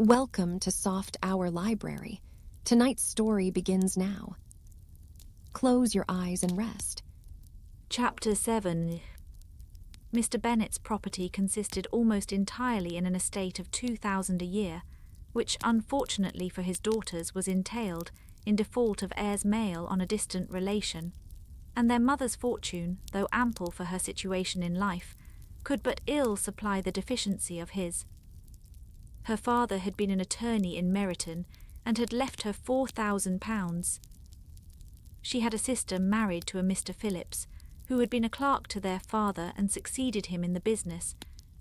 Welcome to Soft Hour Library. Tonight's story begins now. Close your eyes and rest. Chapter 7. Mr. Bennet's property consisted almost entirely in an estate of £2,000 a year, which unfortunately for his daughters was entailed in default of heirs male on a distant relation, and their mother's fortune, though ample for her situation in life, could but ill supply the deficiency of his. Her father had been an attorney in Meryton and had left her £4,000. She had a sister married to a Mr. Phillips, who had been a clerk to their father and succeeded him in the business,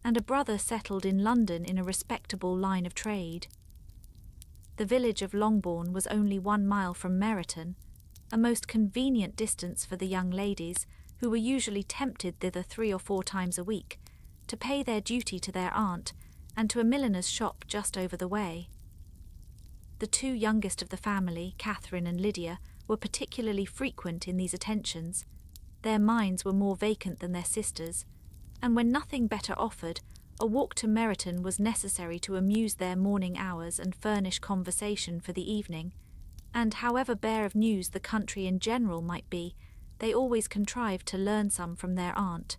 and a brother settled in London in a respectable line of trade. The village of Longbourn was only 1 mile from Meryton, a most convenient distance for the young ladies, who were usually tempted thither 3 or 4 times a week, to pay their duty to their aunt, and to a milliner's shop just over the way. The 2 youngest of the family, Catherine and Lydia, were particularly frequent in these attentions. Their minds were more vacant than their sisters', and when nothing better offered, a walk to Meryton was necessary to amuse their morning hours and furnish conversation for the evening, and however bare of news the country in general might be, they always contrived to learn some from their aunt.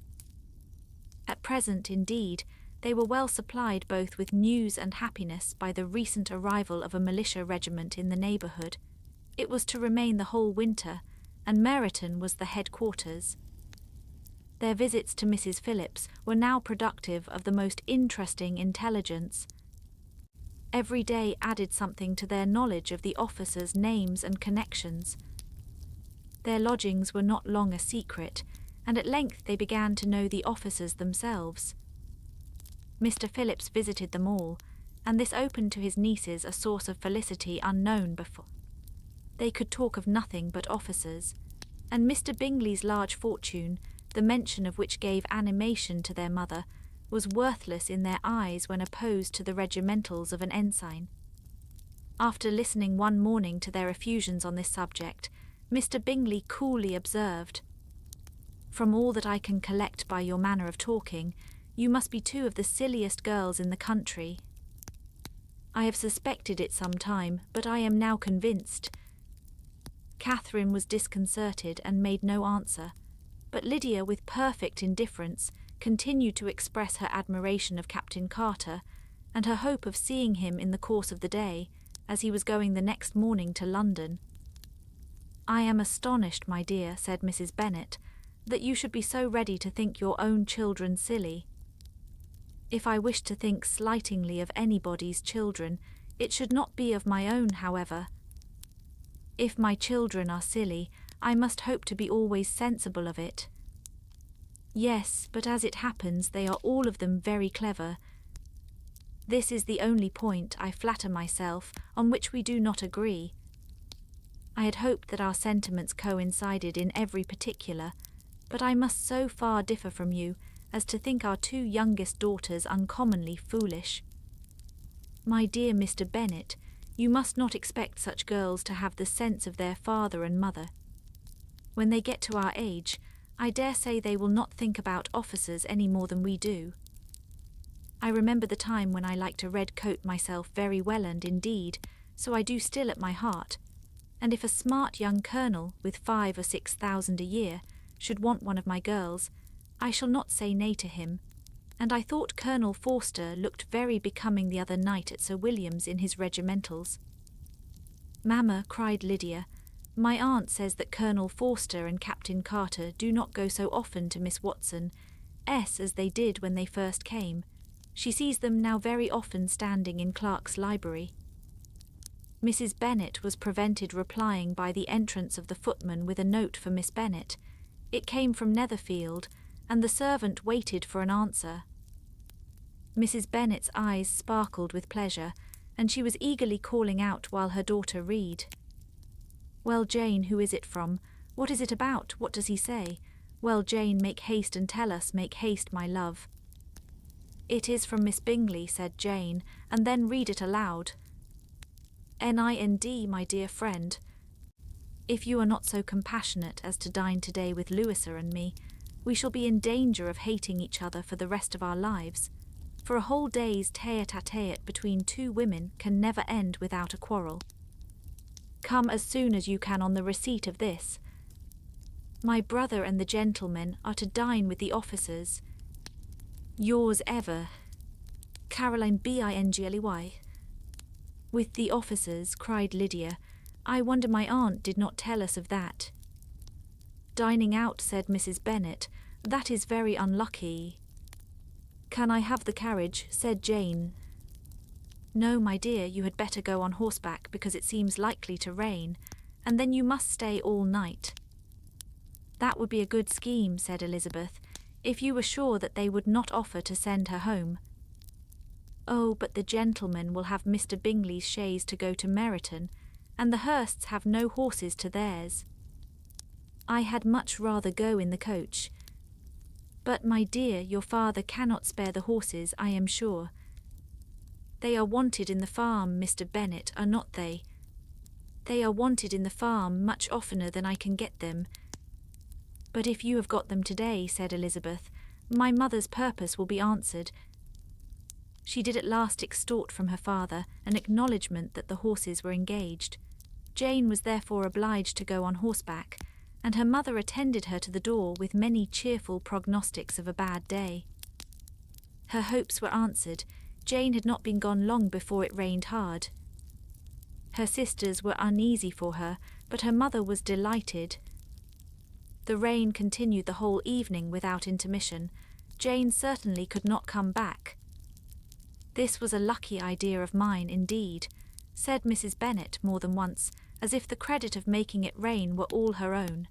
At present, indeed, they were well supplied both with news and happiness by the recent arrival of a militia regiment in the neighbourhood. It was to remain the whole winter, and Meryton was the headquarters. Their visits to Mrs. Phillips were now productive of the most interesting intelligence. Every day added something to their knowledge of the officers' names and connections. Their lodgings were not long a secret, and at length they began to know the officers themselves. Mr. Phillips visited them all, and this opened to his nieces a source of felicity unknown before. They could talk of nothing but officers, and Mr. Bingley's large fortune, the mention of which gave animation to their mother, was worthless in their eyes when opposed to the regimentals of an ensign. After listening one morning to their effusions on this subject, Mr. Bingley coolly observed, "From all that I can collect by your manner of talking, you must be 2 of the silliest girls in the country. I have suspected it some time, but I am now convinced." Catherine was disconcerted and made no answer, but Lydia, with perfect indifference, continued to express her admiration of Captain Carter, and her hope of seeing him in the course of the day, as he was going the next morning to London. "I am astonished, my dear," said Mrs. Bennet, "that you should be so ready to think your own children silly. If I wish to think slightingly of anybody's children, it should not be of my own, however. If my children are silly, I must hope to be always sensible of it. Yes, but as it happens, they are all of them very clever. This is the only point, I flatter myself, on which we do not agree. I had hoped that our sentiments coincided in every particular, but I must so far differ from you as to think our 2 youngest daughters uncommonly foolish. My dear Mr. Bennet, you must not expect such girls to have the sense of their father and mother. When they get to our age, I dare say they will not think about officers any more than we do. I remember the time when I liked a red coat myself very well, and indeed, so I do still at my heart, and if a smart young colonel, with 5,000 or 6,000 a year, should want one of my girls, I shall not say nay to him, and I thought Colonel Forster looked very becoming the other night at Sir William's in his regimentals." "Mamma," cried Lydia, "my aunt says that Colonel Forster and Captain Carter do not go so often to Miss Watson's as they did when they first came. She sees them now very often standing in Clark's library." Mrs. Bennet was prevented replying by the entrance of the footman with a note for Miss Bennet. It came from Netherfield, and the servant waited for an answer. Mrs. Bennet's eyes sparkled with pleasure, and she was eagerly calling out while her daughter read. "Well, Jane, who is it from? What is it about? What does he say? Well, Jane, make haste and tell us, make haste, my love." "It is from Miss Bingley," said Jane, and then read it aloud. "NIND, my dear friend. If you are not so compassionate as to dine today with Louisa and me, we shall be in danger of hating each other for the rest of our lives. for a whole day's tete-a-tete between two women can never end without a quarrel. Come as soon as you can on the receipt of this. My brother and the gentlemen are to dine with the officers. Yours ever, Caroline Bingley. With the officers, cried Lydia. I wonder my aunt did not tell us of that. Dining out, said Mrs. Bennet. That is very unlucky. Can I have the carriage? Said Jane. No, my dear, you had better go on horseback because it seems likely to rain, and then you must stay all night. That would be a good scheme, said Elizabeth, if you were sure that they would not offer to send her home. Oh, but the gentlemen will have Mr. Bingley's chaise to go to Meryton, and the Hursts have no horses to theirs. I had much rather go in the coach. But, my dear, your father cannot spare the horses, I am sure. They are wanted in the farm, Mr. Bennet, are not they? They are wanted in the farm much oftener than I can get them. But if you have got them today, said Elizabeth, my mother's purpose will be answered. She did at last extort from her father an acknowledgment that the horses were engaged. Jane was therefore obliged to go on horseback, and her mother attended her to the door with many cheerful prognostics of a bad day. Her hopes were answered. Jane had not been gone long before it rained hard. Her sisters were uneasy for her, but her mother was delighted. The rain continued the whole evening without intermission. Jane certainly could not come back. This was a lucky idea of mine, indeed, said Mrs. Bennet more than once, as if the credit of making it rain were all her own.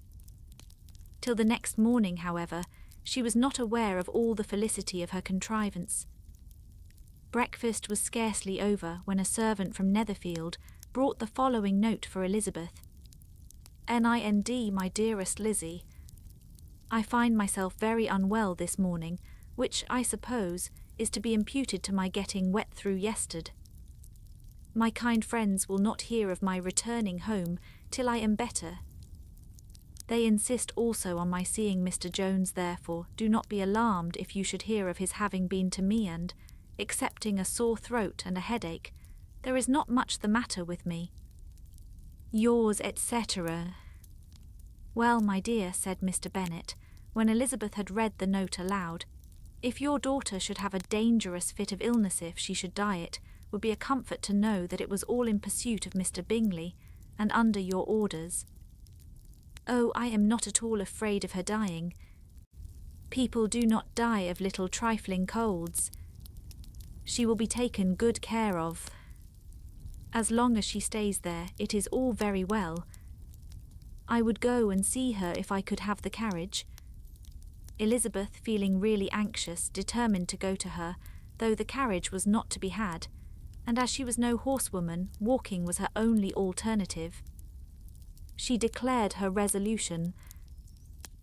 Till the next morning, however, she was not aware of all the felicity of her contrivance. Breakfast was scarcely over when a servant from Netherfield brought the following note for Elizabeth. Nind, my dearest Lizzie, I find myself very unwell this morning, which, I suppose, is to be imputed to my getting wet through yesterday. My kind friends will not hear of my returning home till I am better. They insist also on my seeing Mr. Jones, therefore do not be alarmed if you should hear of his having been to me and, excepting a sore throat and a headache, there is not much the matter with me. Yours, etc. Well, my dear, said Mr. Bennet, when Elizabeth had read the note aloud, if your daughter should have a dangerous fit of illness, if she should die, it would be a comfort to know that it was all in pursuit of Mr. Bingley, and under your orders. Oh, I am not at all afraid of her dying. People do not die of little trifling colds. She will be taken good care of. As long as she stays there, it is all very well. I would go and see her if I could have the carriage. Elizabeth, feeling really anxious, determined to go to her, though the carriage was not to be had, and as she was no horsewoman, walking was her only alternative. She declared her resolution.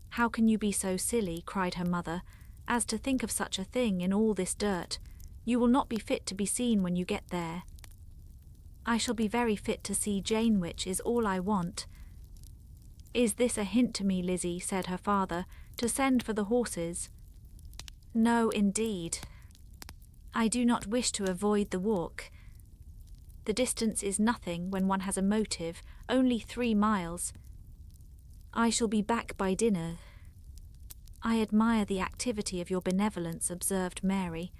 How can you be so silly, cried her mother, as to think of such a thing in all this dirt? You will not be fit to be seen when you get there. I shall be very fit to see Jane, which is all I want. Is this a hint to me, Lizzie, said her father, to send for the horses? No, indeed. I do not wish to avoid the walk. The distance is nothing when one has a motive, only 3 miles. I shall be back by dinner. I admire the activity of your benevolence, observed Mary,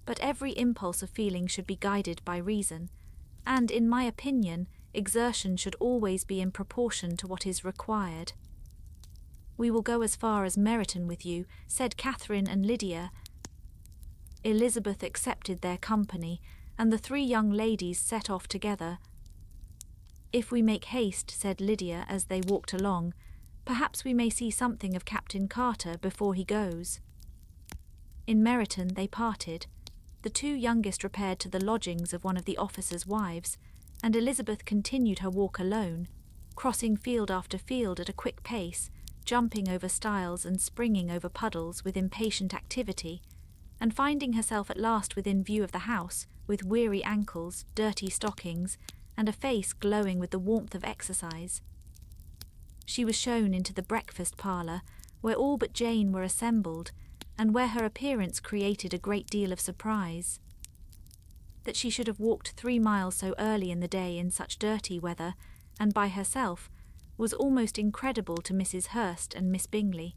but every impulse of feeling should be guided by reason, and, in my opinion, exertion should always be in proportion to what is required. We will go as far as Meryton with you, said Catherine and Lydia. Elizabeth accepted their company, and the 3 young ladies set off together. If we make haste, said Lydia as they walked along, perhaps we may see something of Captain Carter before he goes. In Meryton they parted. The 2 youngest repaired to the lodgings of one of the officers' wives, and Elizabeth continued her walk alone, crossing field after field at a quick pace, jumping over stiles and springing over puddles with impatient activity, and finding herself at last within view of the house, with weary ankles, dirty stockings, and a face glowing with the warmth of exercise. She was shown into the breakfast parlour, where all but Jane were assembled, and where her appearance created a great deal of surprise. That she should have walked 3 miles so early in the day in such dirty weather, and by herself, was almost incredible to Mrs. Hurst and Miss Bingley,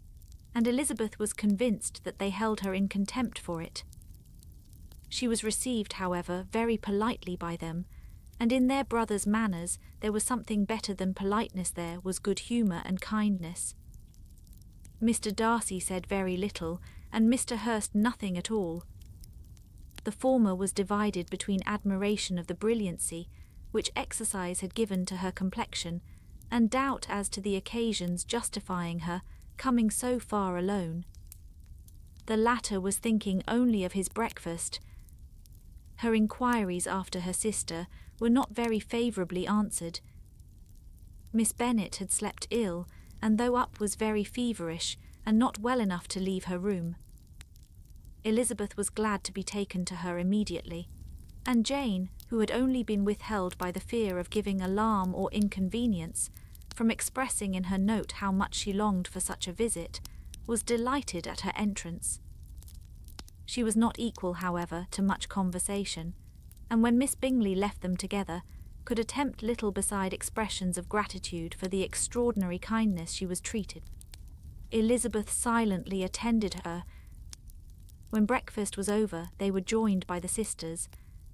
and Elizabeth was convinced that they held her in contempt for it. She was received, however, very politely by them, and in their brother's manners there was something better than politeness. There was good humour and kindness. Mr. Darcy said very little, and Mr. Hurst nothing at all. The former was divided between admiration of the brilliancy which exercise had given to her complexion, and doubt as to the occasions justifying her coming so far alone. The latter was thinking only of his breakfast. Her inquiries after her sister were not very favourably answered. Miss Bennet had slept ill, and though up was very feverish, and not well enough to leave her room. Elizabeth was glad to be taken to her immediately, and Jane, who had only been withheld by the fear of giving alarm or inconvenience, from expressing in her note how much she longed for such a visit, was delighted at her entrance. She was not equal, however, to much conversation, and when Miss Bingley left them together, could attempt little beside expressions of gratitude for the extraordinary kindness she was treated. Elizabeth silently attended her. When breakfast was over, they were joined by the sisters,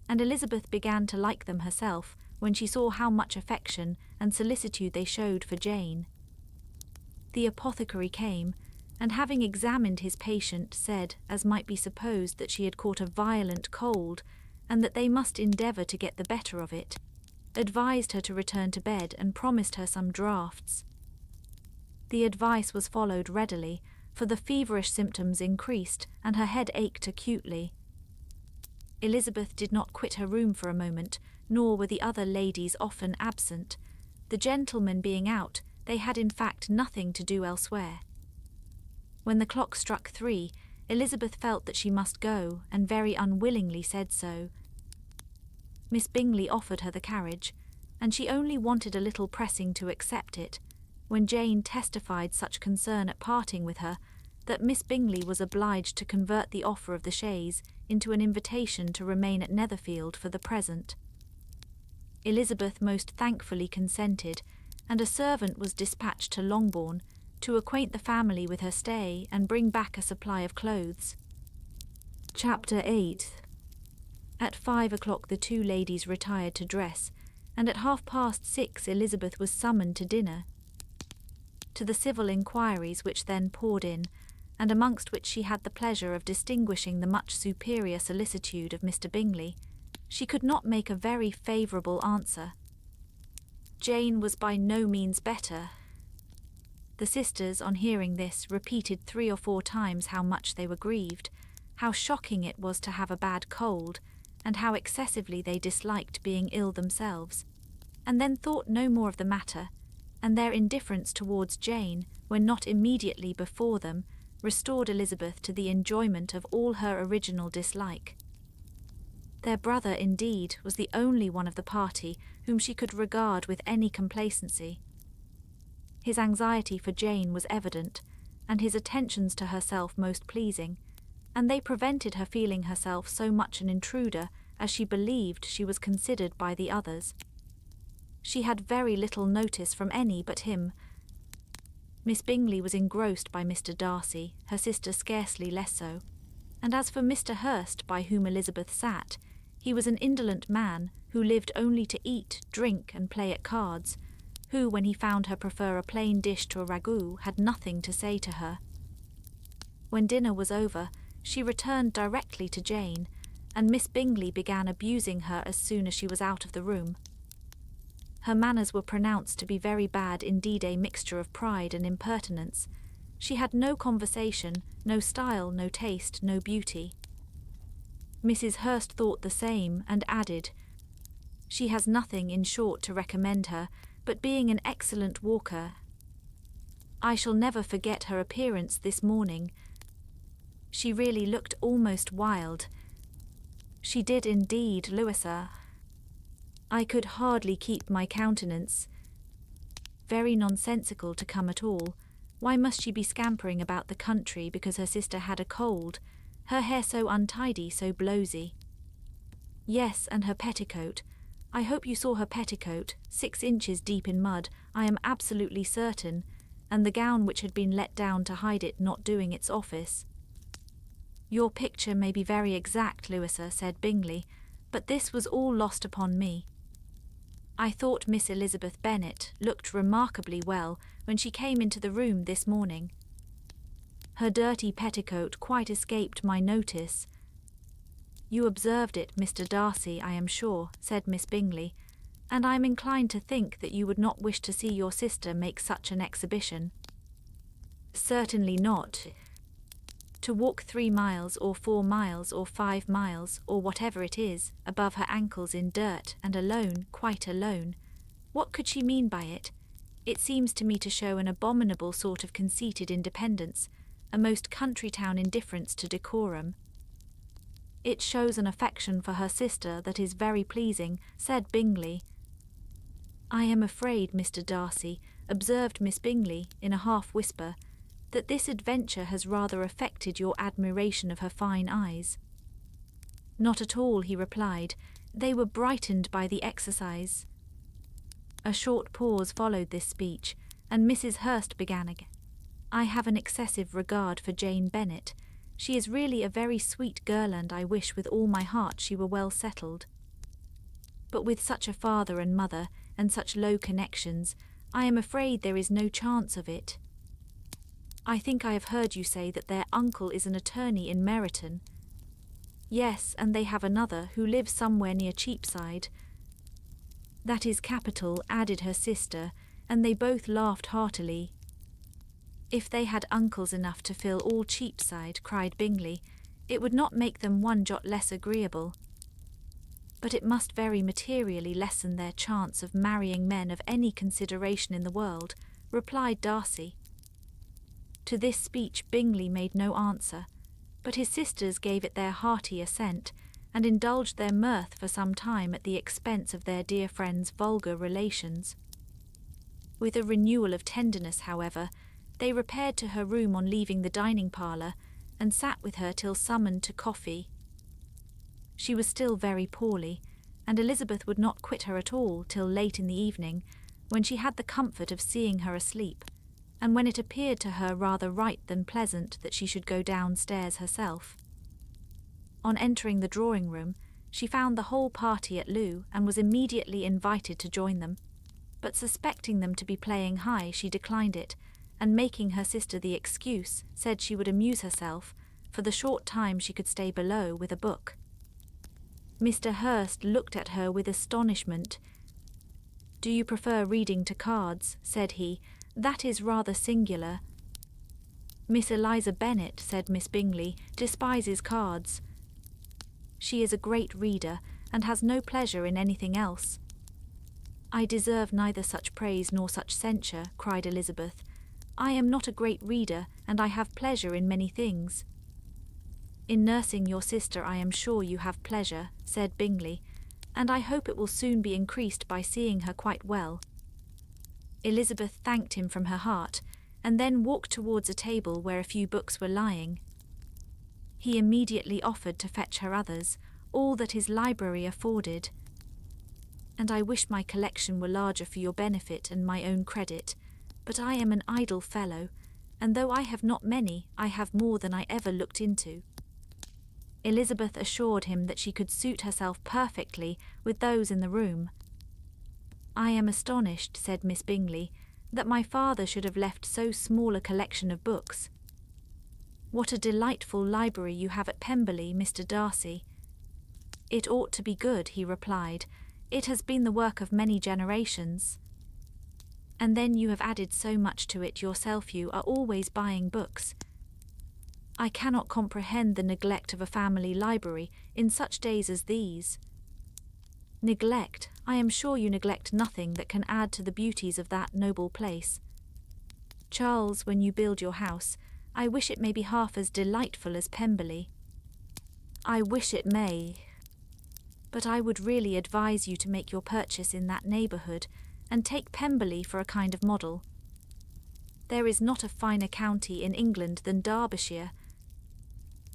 and Elizabeth began to like them herself when she saw how much affection and solicitude they showed for Jane. The apothecary came, and having examined his patient, said, as might be supposed, that she had caught a violent cold, and that they must endeavour to get the better of it, advised her to return to bed, and promised her some draughts. The advice was followed readily, for the feverish symptoms increased, and her head ached acutely. Elizabeth did not quit her room for a moment, nor were the other ladies often absent. The gentlemen being out, they had in fact nothing to do elsewhere. When the clock struck 3, Elizabeth felt that she must go, and very unwillingly said so. Miss Bingley offered her the carriage, and she only wanted a little pressing to accept it, when Jane testified such concern at parting with her that Miss Bingley was obliged to convert the offer of the chaise into an invitation to remain at Netherfield for the present. Elizabeth most thankfully consented, and a servant was dispatched to Longbourn to acquaint the family with her stay and bring back a supply of clothes. Chapter 8. At 5 o'clock the two ladies retired to dress, and at 6:30 Elizabeth was summoned to dinner. To the civil inquiries which then poured in, and amongst which she had the pleasure of distinguishing the much superior solicitude of Mr. Bingley, she could not make a very favourable answer. Jane was by no means better. The sisters, on hearing this, repeated 3 or 4 times how much they were grieved, how shocking it was to have a bad cold, and how excessively they disliked being ill themselves, and then thought no more of the matter, and their indifference towards Jane, when not immediately before them, restored Elizabeth to the enjoyment of all her original dislike. Their brother, indeed, was the only one of the party whom she could regard with any complacency. His anxiety for Jane was evident, and his attentions to herself most pleasing, and they prevented her feeling herself so much an intruder as she believed she was considered by the others. She had very little notice from any but him. Miss Bingley was engrossed by Mr. Darcy, her sister scarcely less so, and as for Mr. Hurst, by whom Elizabeth sat, he was an indolent man who lived only to eat, drink, and play at cards, who, when he found her prefer a plain dish to a ragout, had nothing to say to her. When dinner was over, she returned directly to Jane, and Miss Bingley began abusing her as soon as she was out of the room. Her manners were pronounced to be very bad, indeed a mixture of pride and impertinence. She had no conversation, no style, no taste, no beauty. Mrs. Hurst thought the same, and added, "She has nothing, in short, to recommend her, but being an excellent walker. I shall never forget her appearance this morning. She really looked almost wild. She did indeed, Louisa. I could hardly keep my countenance. Very nonsensical to come at all, Why must she be scampering about the country because her sister had a cold, her hair so untidy, so blowsy? Yes, and her petticoat. I hope you saw her petticoat, 6 inches deep in mud, I am absolutely certain, and the gown which had been let down to hide it not doing its office. Your picture may be very exact, Louisa, said Bingley, but this was all lost upon me. I thought Miss Elizabeth Bennet looked remarkably well when she came into the room this morning. Her dirty petticoat quite escaped my notice. You observed it, Mr. Darcy, I am sure, said Miss Bingley, and I am inclined to think that you would not wish to see your sister make such an exhibition. Certainly not. To walk 3 miles or 4 miles or 5 miles or whatever it is, above her ankles in dirt and alone, quite alone. What could she mean by it? It seems to me to show an abominable sort of conceited independence, a most country town indifference to decorum. It shows an affection for her sister that is very pleasing, said Bingley. I am afraid, Mr. Darcy, observed Miss Bingley in a half-whisper, that this adventure has rather affected your admiration of her fine eyes. Not at all, he replied. They were brightened by the exercise. A short pause followed this speech, and Mrs. Hurst began again. I have an excessive regard for Jane Bennet. She is really a very sweet girl, and I wish with all my heart she were well settled. But with such a father and mother, and such low connections, I am afraid there is no chance of it. I think I have heard you say that their uncle is an attorney in Meryton. Yes, and they have another who lives somewhere near Cheapside. That is capital, added her sister, and they both laughed heartily. If they had uncles enough to fill all Cheapside, cried Bingley, it would not make them one jot less agreeable. But it must very materially lessen their chance of marrying men of any consideration in the world, replied Darcy. To this speech Bingley made no answer, but his sisters gave it their hearty assent, and indulged their mirth for some time at the expense of their dear friend's vulgar relations. With a renewal of tenderness, however, they repaired to her room on leaving the dining-parlour, and sat with her till summoned to coffee. She was still very poorly, and Elizabeth would not quit her at all till late in the evening, when she had the comfort of seeing her asleep, and when it appeared to her rather right than pleasant that she should go downstairs herself. On entering the drawing-room, she found the whole party at loo, and was immediately invited to join them, but suspecting them to be playing high, she declined it, and making her sister the excuse, said she would amuse herself, for the short time she could stay below, with a book. Mr. Hurst looked at her with astonishment. Do you prefer reading to cards? Said he. That is rather singular. Miss Eliza Bennet, said Miss Bingley, despises cards. She is a great reader, and has no pleasure in anything else. I deserve neither such praise nor such censure, cried Elizabeth. I am not a great reader, and I have pleasure in many things. In nursing your sister I am sure you have pleasure, said Bingley, and I hope it will soon be increased by seeing her quite well. Elizabeth thanked him from her heart, and then walked towards a table where a few books were lying. He immediately offered to fetch her others, all that his library afforded. And I wish my collection were larger for your benefit and my own credit, but I am an idle fellow, and though I have not many, I have more than I ever looked into. Elizabeth assured him that she could suit herself perfectly with those in the room. I am astonished, said Miss Bingley, that my father should have left so small a collection of books. What a delightful library you have at Pemberley, Mr. Darcy. It ought to be good, he replied. It has been the work of many generations. And then you have added so much to it yourself. You are always buying books. I cannot comprehend the neglect of a family library in such days as these. Neglect? I am sure you neglect nothing that can add to the beauties of that noble place. Charles, when you build your house, I wish it may be half as delightful as Pemberley. I wish it may. But I would really advise you to make your purchase in that neighbourhood, and take Pemberley for a kind of model. There is not a finer county in England than Derbyshire.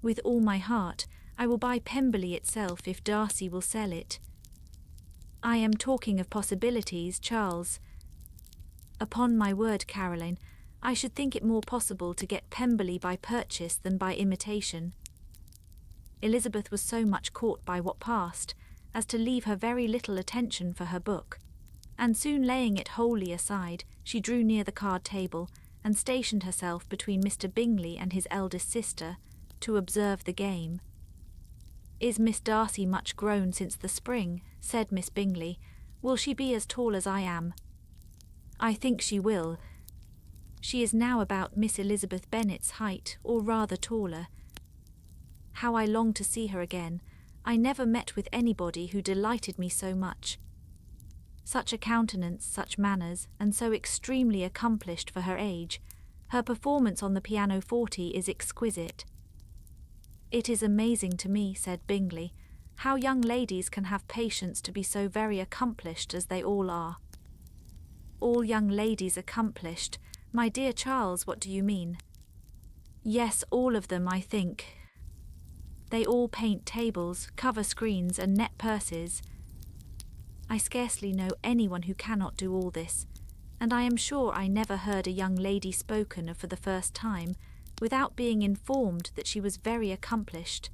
With all my heart, I will buy Pemberley itself if Darcy will sell it. I am talking of possibilities, Charles. Upon my word, Caroline, I should think it more possible to get Pemberley by purchase than by imitation. Elizabeth was so much caught by what passed as to leave her very little attention for her book, and soon laying it wholly aside, she drew near the card table and stationed herself between Mr. Bingley and his eldest sister to observe the game. "Is Miss Darcy much grown since the spring?" said Miss Bingley. "Will she be as tall as I am?" "I think she will. She is now about Miss Elizabeth Bennet's height, or rather taller. How I long to see her again. I never met with anybody who delighted me so much. Such a countenance, such manners, and so extremely accomplished for her age. Her performance on the pianoforte is exquisite." "It is amazing to me," said Bingley, "how young ladies can have patience to be so very accomplished as they all are." "All young ladies accomplished? My dear Charles, what do you mean?" "Yes, all of them, I think. They all paint tables, cover screens, and net purses. I scarcely know anyone who cannot do all this, and I am sure I never heard a young lady spoken of for the first time without being informed that she was very accomplished."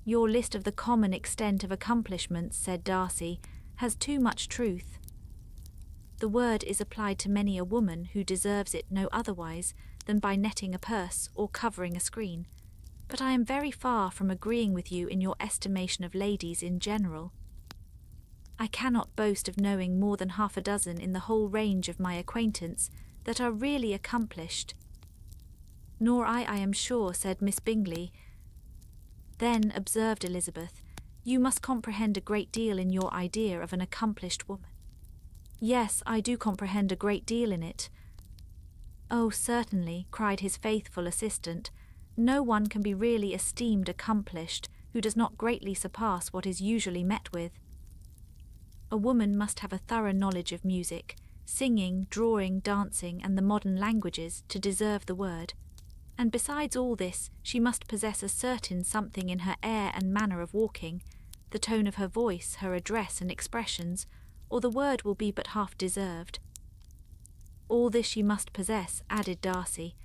"Your list of the common extent of accomplishments," said Darcy, "has too much truth. The word is applied to many a woman who deserves it no otherwise than by netting a purse or covering a screen, but I am very far from agreeing with you in your estimation of ladies in general. I cannot boast of knowing more than half a dozen in the whole range of my acquaintance that are really accomplished." "Nor I am sure," said Miss Bingley. "Then," observed Elizabeth, "you must comprehend a great deal in your idea of an accomplished woman." "Yes, I do comprehend a great deal in it." "Oh, certainly," cried his faithful assistant, "no one can be really esteemed accomplished who does not greatly surpass what is usually met with. A woman must have a thorough knowledge of music, singing, drawing, dancing, and the modern languages to deserve the word. And besides all this, she must possess a certain something in her air and manner of walking, the tone of her voice, her address and expressions, or the word will be but half deserved. All this she must possess," added Darcy,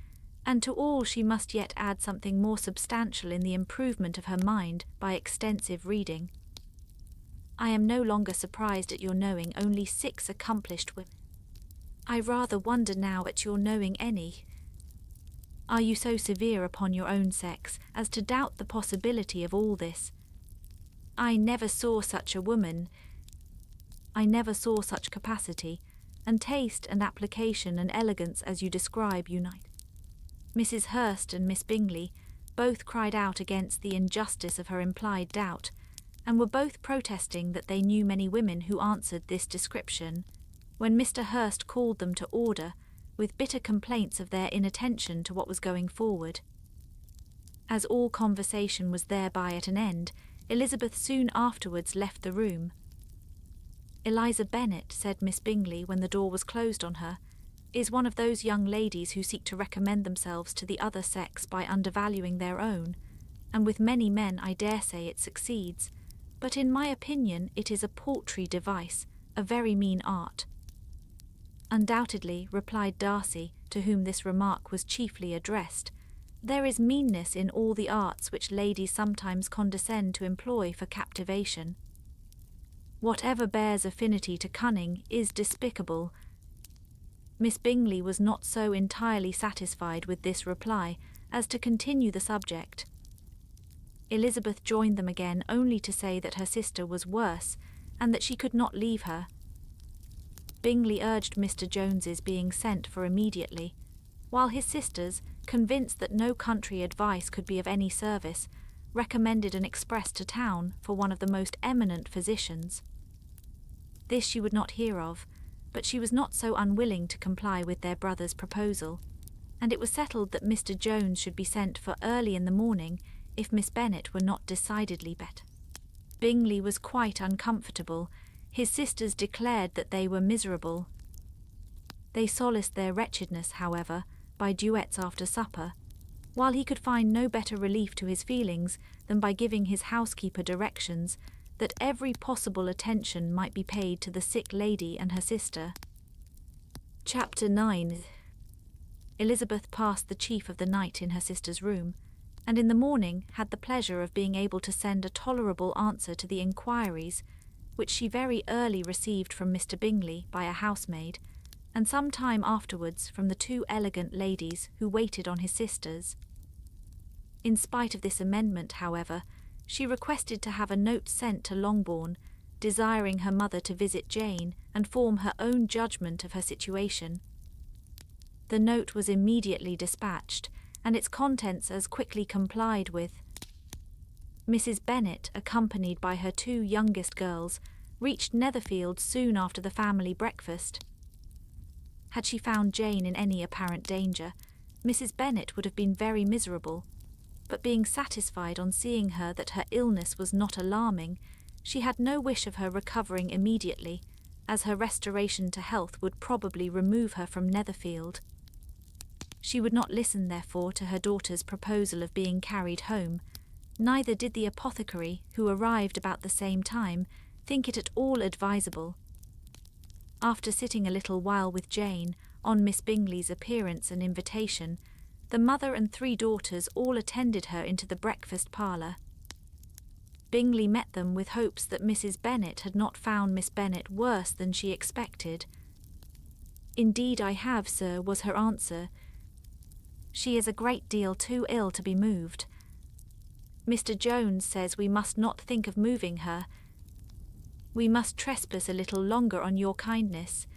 "and to all she must yet add something more substantial in the improvement of her mind by extensive reading. I am no longer surprised at your knowing only 6 accomplished women. I rather wonder now at your knowing any. Are you so severe upon your own sex as to doubt the possibility of all this? I never saw such a woman. I never saw such capacity, and taste and application and elegance as you describe unite." Mrs. Hurst and Miss Bingley both cried out against the injustice of her implied doubt, and were both protesting that they knew many women who answered this description, when Mr. Hurst called them to order, with bitter complaints of their inattention to what was going forward. As all conversation was thereby at an end, Elizabeth soon afterwards left the room. "Eliza Bennet," said Miss Bingley when the door was closed on her, "is one of those young ladies who seek to recommend themselves to the other sex by undervaluing their own, and with many men I dare say it succeeds, but in my opinion it is a paltry device, a very mean art." "Undoubtedly," replied Darcy, to whom this remark was chiefly addressed, "there is meanness in all the arts which ladies sometimes condescend to employ for captivation. Whatever bears affinity to cunning is despicable." Miss Bingley was not so entirely satisfied with this reply as to continue the subject. Elizabeth joined them again only to say that her sister was worse, and that she could not leave her. Bingley urged Mr. Jones's being sent for immediately, while his sisters, convinced that no country advice could be of any service, recommended an express to town for one of the most eminent physicians. This she would not hear of, but she was not so unwilling to comply with their brother's proposal, and it was settled that Mr. Jones should be sent for early in the morning if Miss Bennet were not decidedly better. Bingley was quite uncomfortable. His sisters declared that they were miserable. They solaced their wretchedness, however, by duets after supper, while he could find no better relief to his feelings than by giving his housekeeper directions that every possible attention might be paid to the sick lady and her sister. Chapter 9. Elizabeth passed the chief of the night in her sister's room, and in the morning had the pleasure of being able to send a tolerable answer to the inquiries which she very early received from Mr. Bingley by a housemaid, and some time afterwards from the two elegant ladies who waited on his sisters. In spite of this amendment, however, she requested to have a note sent to Longbourn, desiring her mother to visit Jane and form her own judgment of her situation. The note was immediately dispatched, and its contents as quickly complied with. Mrs. Bennet, accompanied by her two youngest girls, reached Netherfield soon after the family breakfast. Had she found Jane in any apparent danger, Mrs. Bennet would have been very miserable, but being satisfied on seeing her that her illness was not alarming, she had no wish of her recovering immediately, as her restoration to health would probably remove her from Netherfield. She would not listen, therefore, to her daughter's proposal of being carried home, neither did the apothecary, who arrived about the same time, think it at all advisable. After sitting a little while with Jane, on Miss Bingley's appearance and invitation, the mother and three daughters all attended her into the breakfast parlour. Bingley met them with hopes that Mrs. Bennet had not found Miss Bennet worse than she expected. "Indeed I have, sir," was her answer. "She is a great deal too ill to be moved. Mr. Jones says we must not think of moving her. We must trespass a little longer on your kindness."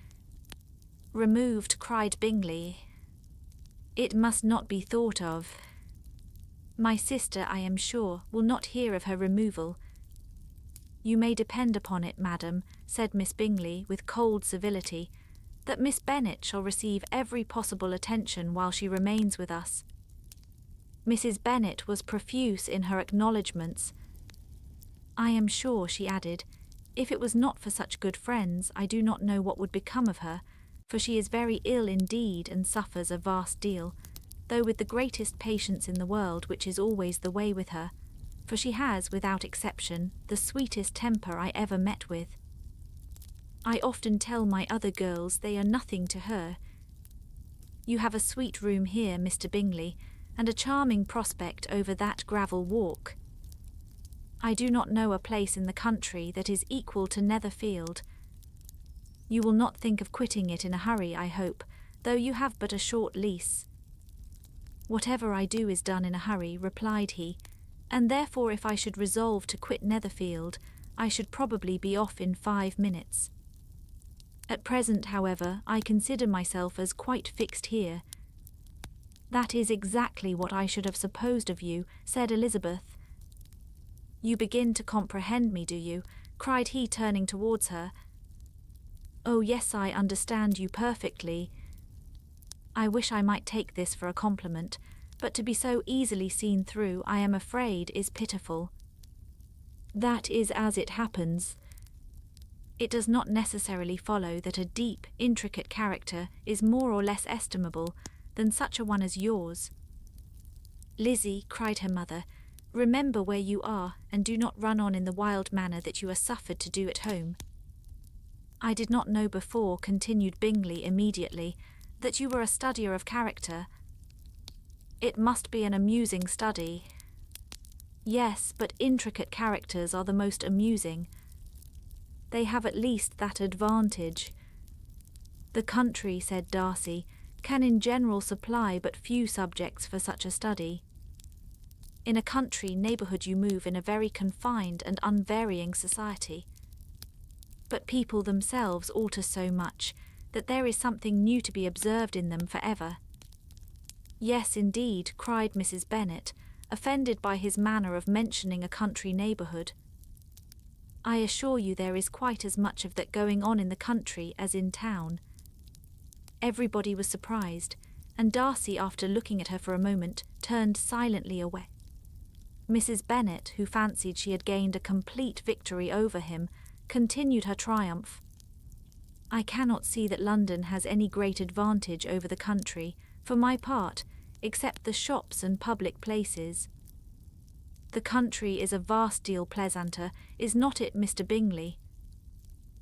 "Removed," cried Bingley. "It must not be thought of. My sister, I am sure, will not hear of her removal." "You may depend upon it, madam," said Miss Bingley with cold civility, "that Miss Bennet shall receive every possible attention while she remains with us." Mrs. Bennet was profuse in her acknowledgments. "I am sure," she added, "if it was not for such good friends, I do not know what would become of her, for she is very ill indeed and suffers a vast deal, though with the greatest patience in the world, which is always the way with her, for she has, without exception, the sweetest temper I ever met with. I often tell my other girls they are nothing to her. You have a sweet room here, Mr. Bingley, and a charming prospect over that gravel walk. I do not know a place in the country that is equal to Netherfield. You will not think of quitting it in a hurry, I hope, though you have but a short lease." "Whatever I do is done in a hurry," replied he, "and therefore if I should resolve to quit Netherfield, I should probably be off in 5 minutes. At present, however, I consider myself as quite fixed here." "That is exactly what I should have supposed of you," said Elizabeth. "You begin to comprehend me, do you?" cried he, turning towards her. "Oh yes, I understand you perfectly. I wish I might take this for a compliment, but to be so easily seen through, I am afraid, is pitiful." "That is as it happens. It does not necessarily follow that a deep, intricate character is more or less estimable than such a one as yours." "Lizzie," cried her mother, "remember where you are, and do not run on in the wild manner that you are suffered to do at home." "I did not know before," continued Bingley immediately, "that you were a studier of character." "It must be an amusing study." "Yes, but intricate characters are the most amusing. They have at least that advantage." "The country," said Darcy, "can in general supply but few subjects for such a study. In a country neighbourhood you move in a very confined and unvarying society. But people themselves alter so much that there is something new to be observed in them for ever." "Yes, indeed," cried Mrs. Bennet, offended by his manner of mentioning a country neighbourhood. "I assure you there is quite as much of that going on in the country as in town." Everybody was surprised, and Darcy, after looking at her for a moment, turned silently away. Mrs. Bennet, who fancied she had gained a complete victory over him, continued her triumph. I cannot see that London has any great advantage over the country, for my part, except the shops and public places. The country is a vast deal pleasanter, is not it, Mr. Bingley?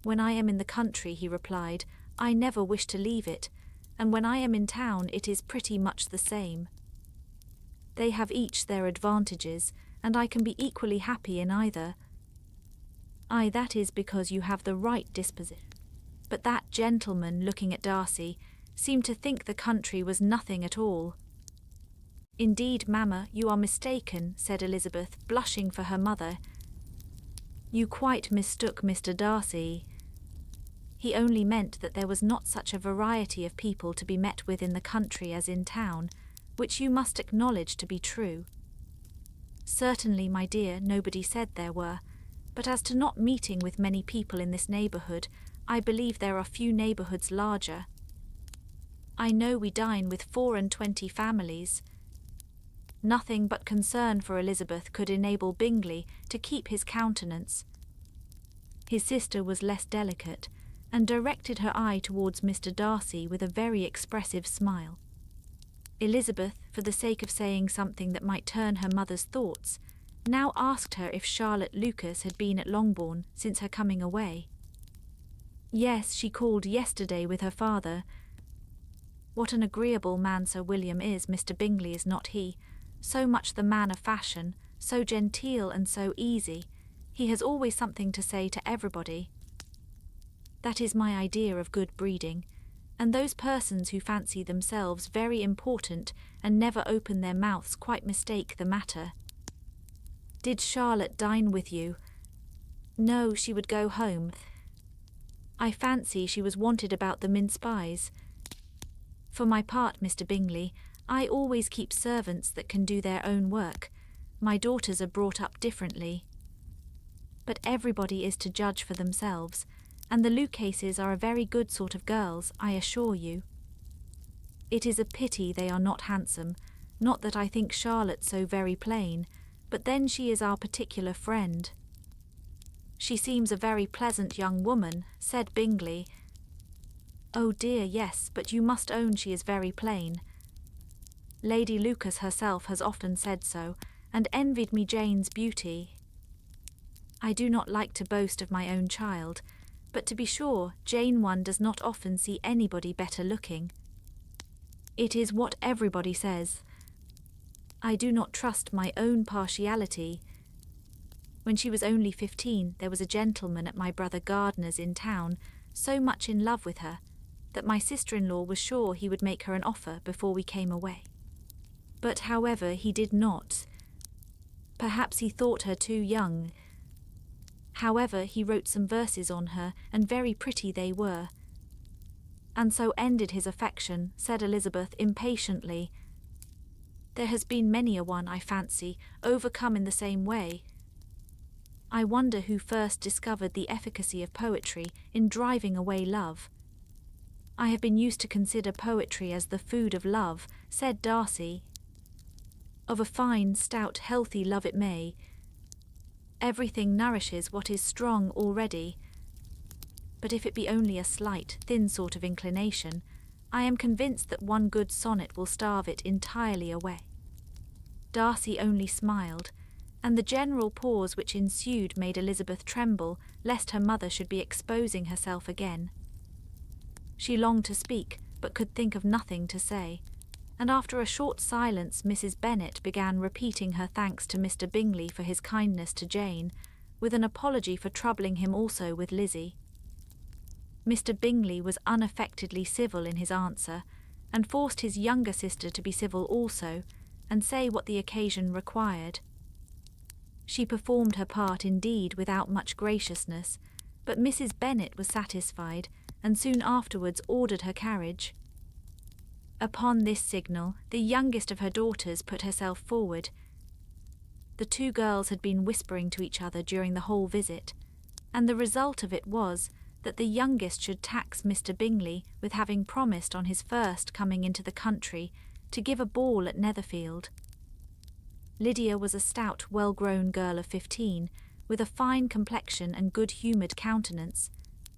When I am in the country, he replied, I never wish to leave it, and when I am in town it is pretty much the same. They have each their advantages, and I can be equally happy in either. Aye, that is because you have the right disposition. But that gentleman, looking at Darcy, seemed to think the country was nothing at all. Indeed, mamma, you are mistaken, said Elizabeth, blushing for her mother. You quite mistook Mr. Darcy. He only meant that there was not such a variety of people to be met with in the country as in town, which you must acknowledge to be true. Certainly, my dear, nobody said there were, but as to not meeting with many people in this neighbourhood, I believe there are few neighbourhoods larger. I know we dine with 24 families. Nothing but concern for Elizabeth could enable Bingley to keep his countenance. His sister was less delicate, and directed her eye towards Mr. Darcy with a very expressive smile. Elizabeth, for the sake of saying something that might turn her mother's thoughts, now asked her if Charlotte Lucas had been at Longbourn since her coming away. Yes, she called yesterday with her father. What an agreeable man Sir William is, Mr. Bingley, is not he? So much the man of fashion, so genteel and so easy. He has always something to say to everybody. That is my idea of good breeding, and those persons who fancy themselves very important and never open their mouths quite mistake the matter. Did Charlotte dine with you? No, she would go home. I fancy she was wanted about the mince pies. For my part, Mr. Bingley, I always keep servants that can do their own work. My daughters are brought up differently. But everybody is to judge for themselves, and the Lucases are a very good sort of girls, I assure you. It is a pity they are not handsome, not that I think Charlotte so very plain, but then she is our particular friend. She seems a very pleasant young woman, said Bingley. Oh dear, yes, but you must own she is very plain. Lady Lucas herself has often said so, and envied me Jane's beauty. I do not like to boast of my own child, but to be sure, Jane one does not often see anybody better looking. It is what everybody says. I do not trust my own partiality. When she was only 15, there was a gentleman at my brother Gardner's in town, so much in love with her, that my sister-in-law was sure he would make her an offer before we came away. But however, he did not. Perhaps he thought her too young. However, he wrote some verses on her, and very pretty they were. And so ended his affection, said Elizabeth impatiently. There has been many a one, I fancy, overcome in the same way. I wonder who first discovered the efficacy of poetry in driving away love. I have been used to consider poetry as the food of love, said Darcy. Of a fine, stout, healthy love it may. Everything nourishes what is strong already. But if it be only a slight, thin sort of inclination, I am convinced that one good sonnet will starve it entirely away. Darcy only smiled, and the general pause which ensued made Elizabeth tremble lest her mother should be exposing herself again. She longed to speak, but could think of nothing to say, and after a short silence Mrs. Bennet began repeating her thanks to Mr. Bingley for his kindness to Jane, with an apology for troubling him also with Lizzie. Mr. Bingley was unaffectedly civil in his answer, and forced his younger sister to be civil also, and say what the occasion required. She performed her part indeed without much graciousness, but Mrs. Bennet was satisfied, and soon afterwards ordered her carriage. Upon this signal, the youngest of her daughters put herself forward. The two girls had been whispering to each other during the whole visit, and the result of it was that the youngest should tax Mr. Bingley with having promised on his first coming into the country to give a ball at Netherfield. Lydia was a stout, well-grown girl of 15, with a fine complexion and good-humoured countenance,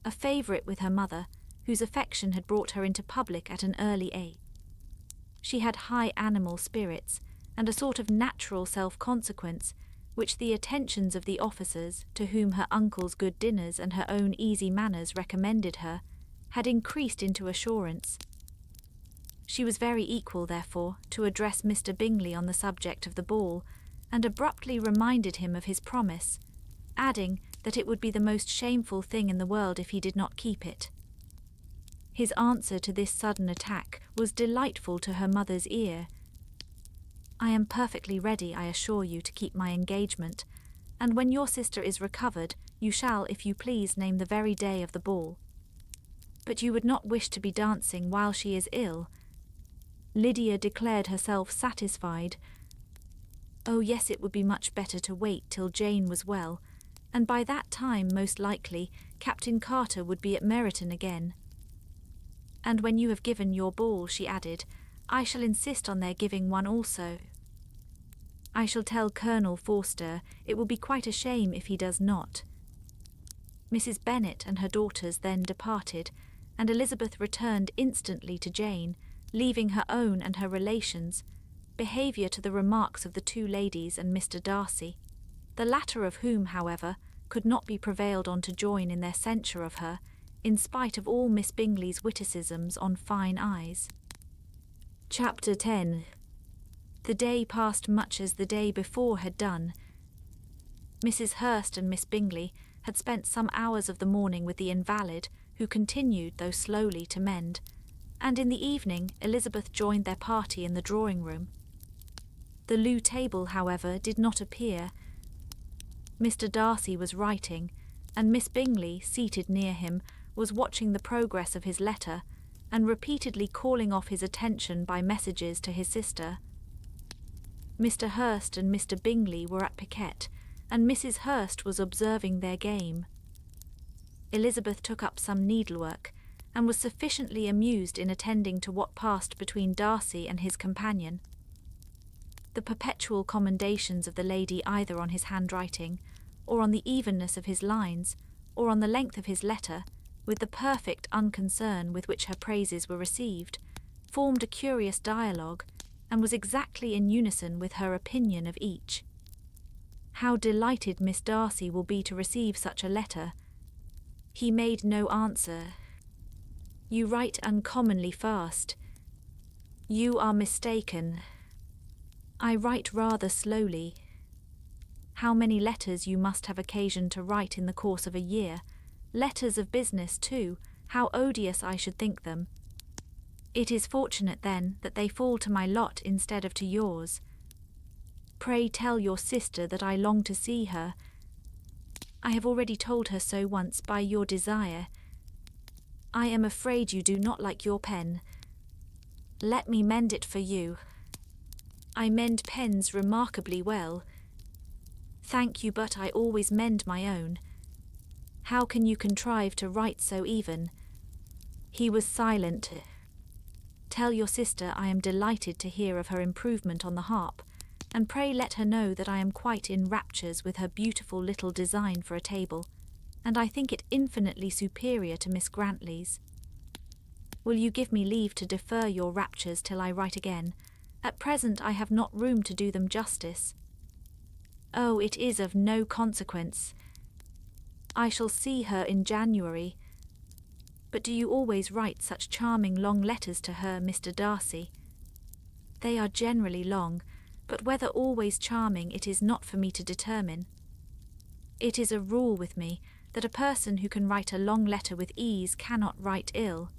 a favourite with her mother, whose affection had brought her into public at an early age. She had high animal spirits and a sort of natural self-consequence, which the attentions of the officers, to whom her uncle's good dinners and her own easy manners recommended her, had increased into assurance. She was very equal, therefore, to address Mr. Bingley on the subject of the ball, and abruptly reminded him of his promise, adding that it would be the most shameful thing in the world if he did not keep it. His answer to this sudden attack was delightful to her mother's ear. "I am perfectly ready, I assure you, to keep my engagement, and when your sister is recovered, you shall, if you please, name the very day of the ball. But you would not wish to be dancing while she is ill." Lydia declared herself satisfied. Oh yes, it would be much better to wait till Jane was well, and by that time, most likely, Captain Carter would be at Meryton again. "And when you have given your ball," she added, "I shall insist on their giving one also. I shall tell Colonel Forster it will be quite a shame if he does not." Mrs. Bennet and her daughters then departed, and Elizabeth returned instantly to Jane, leaving her own and her relations' behaviour to the remarks of the two ladies and Mr. Darcy, the latter of whom, however, could not be prevailed on to join in their censure of her, in spite of all Miss Bingley's witticisms on fine eyes. Chapter 10. The day passed much as the day before had done. Mrs. Hurst and Miss Bingley had spent some hours of the morning with the invalid, who continued, though slowly, to mend, and in the evening Elizabeth joined their party in the drawing-room. The loo table, however, did not appear. Mr. Darcy was writing, and Miss Bingley, seated near him, was watching the progress of his letter, and repeatedly calling off his attention by messages to his sister. Mr. Hurst and Mr. Bingley were at piquet, and Mrs. Hurst was observing their game. Elizabeth took up some needlework, and was sufficiently amused in attending to what passed between Darcy and his companion. The perpetual commendations of the lady either on his handwriting, or on the evenness of his lines, or on the length of his letter, with the perfect unconcern with which her praises were received, formed a curious dialogue, and was exactly in unison with her opinion of each. How delighted Miss Darcy will be to receive such a letter. He made no answer. You write uncommonly fast. You are mistaken. I write rather slowly. How many letters you must have occasion to write in the course of a year. Letters of business, too, how odious I should think them. It is fortunate, then, that they fall to my lot instead of to yours. Pray tell your sister that I long to see her. I have already told her so once by your desire. I am afraid you do not like your pen. Let me mend it for you. I mend pens remarkably well. Thank you, but I always mend my own. How can you contrive to write so even? He was silent. Tell your sister I am delighted to hear of her improvement on the harp, and pray let her know that I am quite in raptures with her beautiful little design for a table, and I think it infinitely superior to Miss Grantley's. Will you give me leave to defer your raptures till I write again? At present I have not room to do them justice. Oh, it is of no consequence. I shall see her in January. But do you always write such charming long letters to her, Mr. Darcy? They are generally long, but whether always charming it is not for me to determine. It is a rule with me that a person who can write a long letter with ease cannot write ill.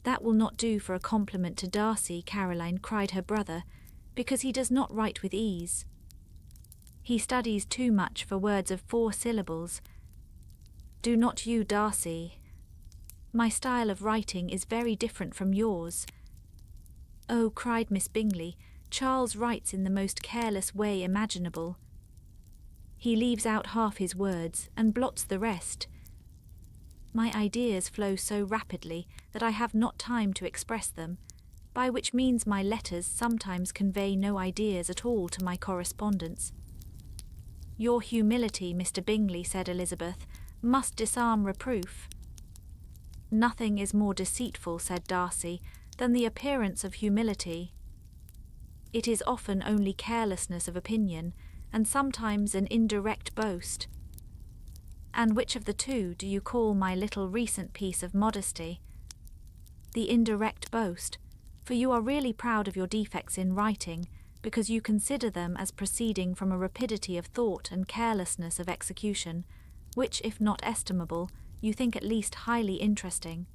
That will not do for a compliment to Darcy, Caroline, cried her brother, because he does not write with ease. He studies too much for words of 4 syllables. Do not you, Darcy? My style of writing is very different from yours. Oh, cried Miss Bingley, Charles writes in the most careless way imaginable. He leaves out half his words and blots the rest. My ideas flow so rapidly that I have not time to express them, by which means my letters sometimes convey no ideas at all to my correspondents. Your humility, Mr. Bingley, said Elizabeth, must disarm reproof. Nothing is more deceitful, said Darcy, than the appearance of humility. It is often only carelessness of opinion, and sometimes an indirect boast. And which of the two do you call my little recent piece of modesty? The indirect boast, for you are really proud of your defects in writing, because you consider them as proceeding from a rapidity of thought and carelessness of execution, which, if not estimable, you think at least highly interesting.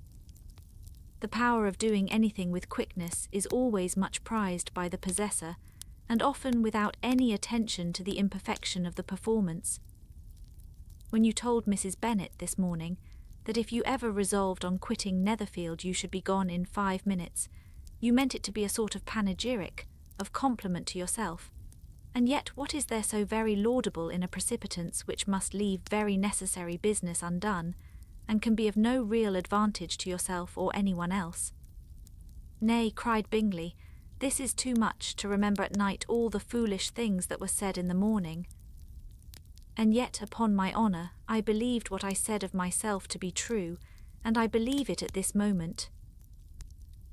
The power of doing anything with quickness is always much prized by the possessor, and often without any attention to the imperfection of the performance. When you told Mrs. Bennet this morning that if you ever resolved on quitting Netherfield you should be gone in 5 minutes, you meant it to be a sort of panegyric, of compliment to yourself. And yet what is there so very laudable in a precipitance which must leave very necessary business undone, and can be of no real advantage to yourself or anyone else? Nay, cried Bingley, this is too much, to remember at night all the foolish things that were said in the morning. And yet, upon my honour, I believed what I said of myself to be true, and I believe it at this moment.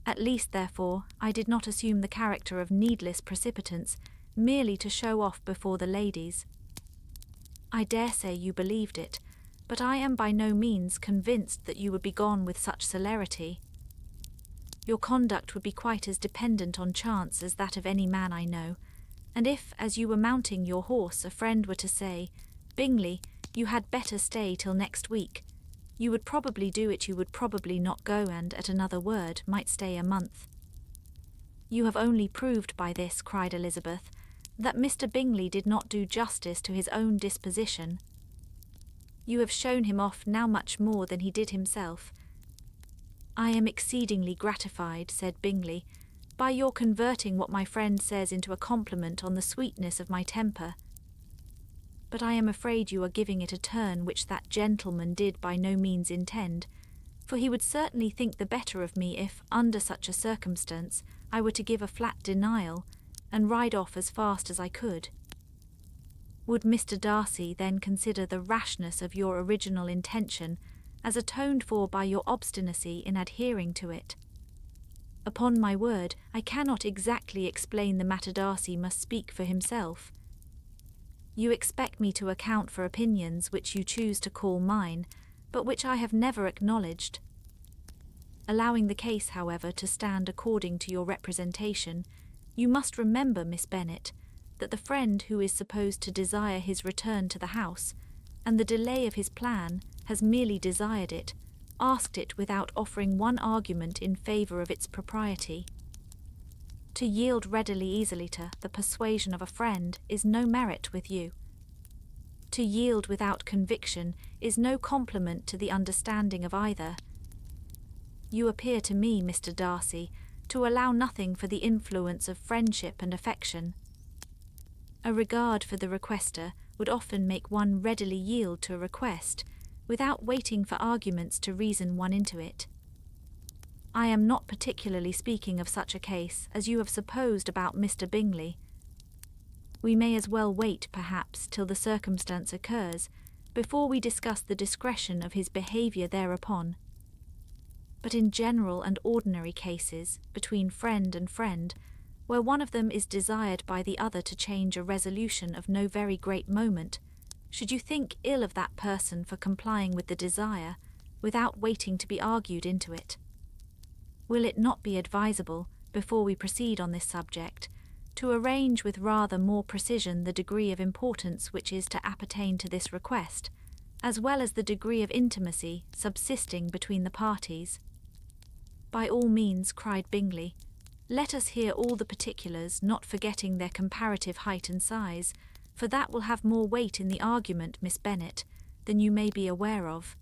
At least, therefore, I did not assume the character of needless precipitance, merely to show off before the ladies. I dare say you believed it, but I am by no means convinced that you would be gone with such celerity. Your conduct would be quite as dependent on chance as that of any man I know, and if, as you were mounting your horse, a friend were to say, Bingley, you had better stay till next week, you would probably do it, you would probably not go, and, at another word, might stay a month. You have only proved by this, cried Elizabeth, that Mr. Bingley did not do justice to his own disposition. You have shown him off now much more than he did himself. I am exceedingly gratified, said Bingley, by your converting what my friend says into a compliment on the sweetness of my temper. But I am afraid you are giving it a turn which that gentleman did by no means intend, for he would certainly think the better of me if, under such a circumstance, I were to give a flat denial, and ride off as fast as I could. Would Mr. Darcy then consider the rashness of your original intention as atoned for by your obstinacy in adhering to it? Upon my word, I cannot exactly explain the matter. Darcy must speak for himself. You expect me to account for opinions which you choose to call mine, but which I have never acknowledged. Allowing the case, however, to stand according to your representation, you must remember, Miss Bennet, that the friend who is supposed to desire his return to the house, and the delay of his plan, has merely desired it, asked it without offering one argument in favour of its propriety. To yield readily easily to the persuasion of a friend is no merit with you. To yield without conviction is no compliment to the understanding of either. You appear to me, Mr. Darcy, to allow nothing for the influence of friendship and affection. A regard for the requester would often make one readily yield to a request, without waiting for arguments to reason one into it. I am not particularly speaking of such a case as you have supposed about Mr. Bingley. We may as well wait, perhaps, till the circumstance occurs, before we discuss the discretion of his behaviour thereupon. But in general and ordinary cases, between friend and friend, where one of them is desired by the other to change a resolution of no very great moment, should you think ill of that person for complying with the desire, without waiting to be argued into it? Will it not be advisable, before we proceed on this subject, to arrange with rather more precision the degree of importance which is to appertain to this request, as well as the degree of intimacy subsisting between the parties? By all means, cried Bingley. Let us hear all the particulars, not forgetting their comparative height and size, for that will have more weight in the argument, Miss Bennet, than you may be aware of.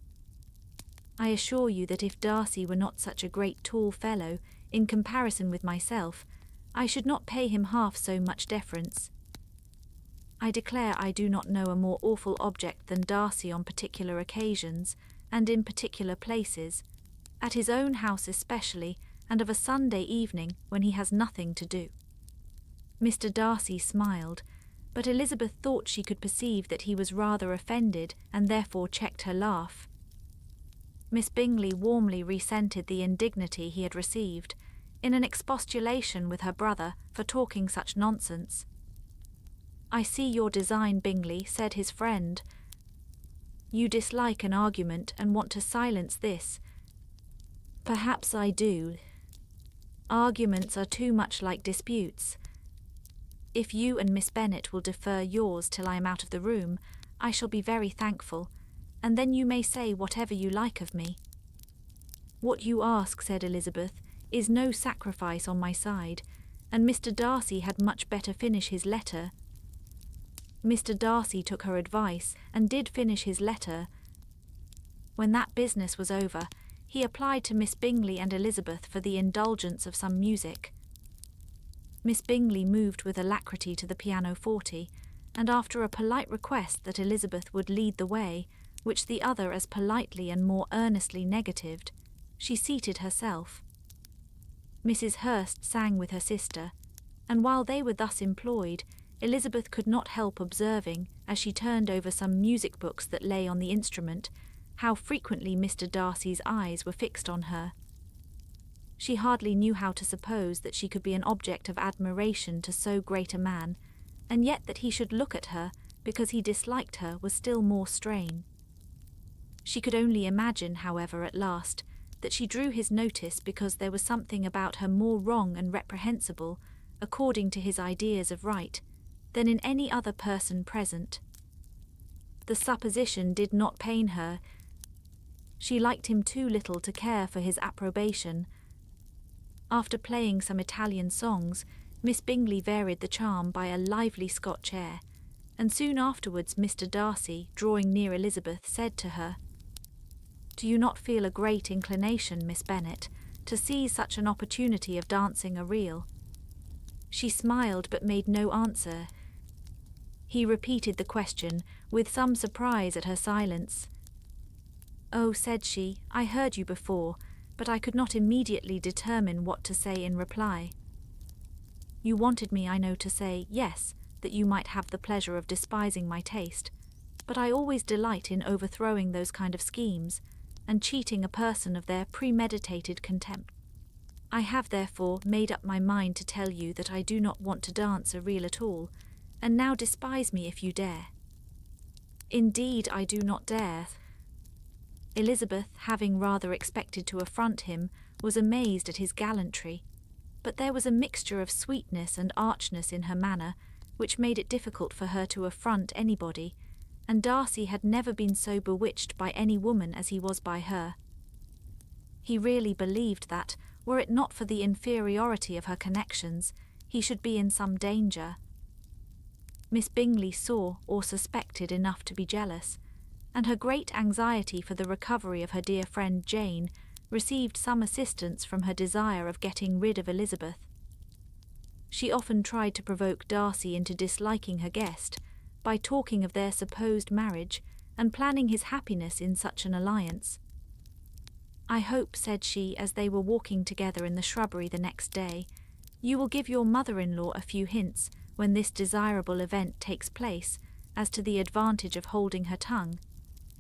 I assure you that if Darcy were not such a great tall fellow, in comparison with myself, I should not pay him half so much deference. I declare I do not know a more awful object than Darcy on particular occasions, and in particular places, at his own house especially, and of a Sunday evening when he has nothing to do. Mr. Darcy smiled, but Elizabeth thought she could perceive that he was rather offended, and therefore checked her laugh. Miss Bingley warmly resented the indignity he had received, in an expostulation with her brother for talking such nonsense. "I see your design, Bingley," said his friend. "You dislike an argument and want to silence this. Perhaps I do. Arguments are too much like disputes. If you and Miss Bennet will defer yours till I am out of the room, I shall be very thankful, and then you may say whatever you like of me." "What you ask," said Elizabeth, "is no sacrifice on my side, and Mr. Darcy had much better finish his letter." Mr. Darcy took her advice and did finish his letter. When that business was over, he applied to Miss Bingley and Elizabeth for the indulgence of some music. Miss Bingley moved with alacrity to the pianoforte, and after a polite request that Elizabeth would lead the way, which the other as politely and more earnestly negatived, she seated herself. Mrs. Hurst sang with her sister, and while they were thus employed, Elizabeth could not help observing, as she turned over some music books that lay on the instrument, how frequently Mr. Darcy's eyes were fixed on her. She hardly knew how to suppose that she could be an object of admiration to so great a man, and yet that he should look at her because he disliked her was still more strange. She could only imagine, however, at last, that she drew his notice because there was something about her more wrong and reprehensible, according to his ideas of right, than in any other person present. The supposition did not pain her. She liked him too little to care for his approbation. After playing some Italian songs, Miss Bingley varied the charm by a lively Scotch air, and soon afterwards Mr. Darcy, drawing near Elizabeth, said to her, "Do you not feel a great inclination, Miss Bennet, to seize such an opportunity of dancing a reel?" She smiled but made no answer. He repeated the question, with some surprise at her silence. "Oh," said she, "I heard you before, but I could not immediately determine what to say in reply. You wanted me, I know, to say yes, that you might have the pleasure of despising my taste, but I always delight in overthrowing those kind of schemes, and cheating a person of their premeditated contempt. I have, therefore, made up my mind to tell you that I do not want to dance a reel at all, and now despise me if you dare." "Indeed, I do not dare." Elizabeth, having rather expected to affront him, was amazed at his gallantry, but there was a mixture of sweetness and archness in her manner, which made it difficult for her to affront anybody, and Darcy had never been so bewitched by any woman as he was by her. He really believed that, were it not for the inferiority of her connections, he should be in some danger. Miss Bingley saw or suspected enough to be jealous, and her great anxiety for the recovery of her dear friend Jane received some assistance from her desire of getting rid of Elizabeth. She often tried to provoke Darcy into disliking her guest, by talking of their supposed marriage and planning his happiness in such an alliance. "I hope," said she, as they were walking together in the shrubbery the next day, "you will give your mother-in-law a few hints, when this desirable event takes place, as to the advantage of holding her tongue,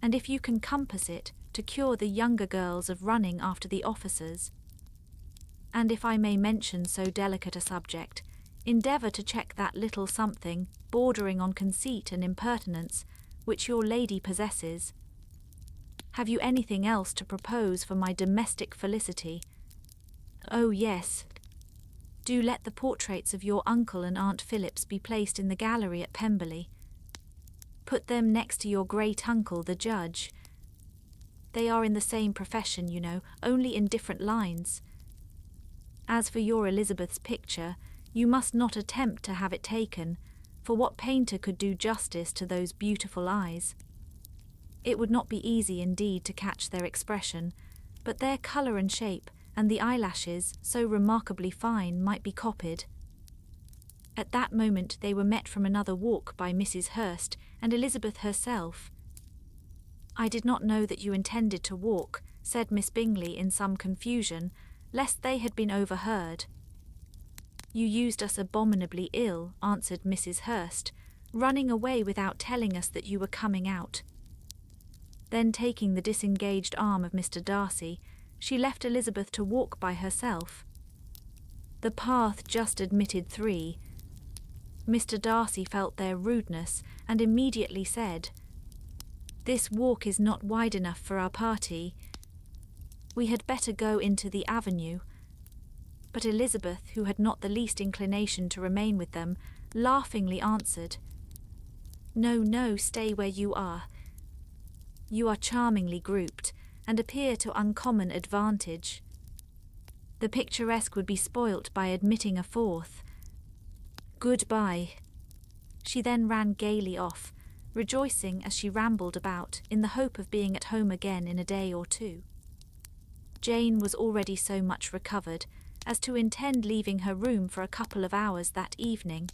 and if you can compass it, to cure the younger girls of running after the officers. And if I may mention so delicate a subject, endeavour to check that little something, bordering on conceit and impertinence, which your lady possesses. Have you anything else to propose for my domestic felicity? Oh, yes. Do let the portraits of your uncle and Aunt Phillips be placed in the gallery at Pemberley. Put them next to your great-uncle, the judge. They are in the same profession, you know, only in different lines. As for your Elizabeth's picture, you must not attempt to have it taken, for what painter could do justice to those beautiful eyes? It would not be easy indeed to catch their expression, but their colour and shape, and the eyelashes, so remarkably fine, might be copied. At that moment they were met from another walk by Mrs. Hurst and Elizabeth herself. "I did not know that you intended to walk," said Miss Bingley in some confusion, lest they had been overheard. "You used us abominably ill," answered Mrs. Hurst, "running away without telling us that you were coming out." Then, taking the disengaged arm of Mr. Darcy, she left Elizabeth to walk by herself. The path just admitted 3. Mr. Darcy felt their rudeness and immediately said, "This walk is not wide enough for our party. We had better go into the avenue." But Elizabeth, who had not the least inclination to remain with them, laughingly answered, "No, no, stay where you are. You are charmingly grouped, and appear to uncommon advantage. The picturesque would be spoilt by admitting a 4th. Goodbye." She then ran gaily off, rejoicing as she rambled about in the hope of being at home again in a day or 2. Jane was already so much recovered as to intend leaving her room for a couple of hours that evening.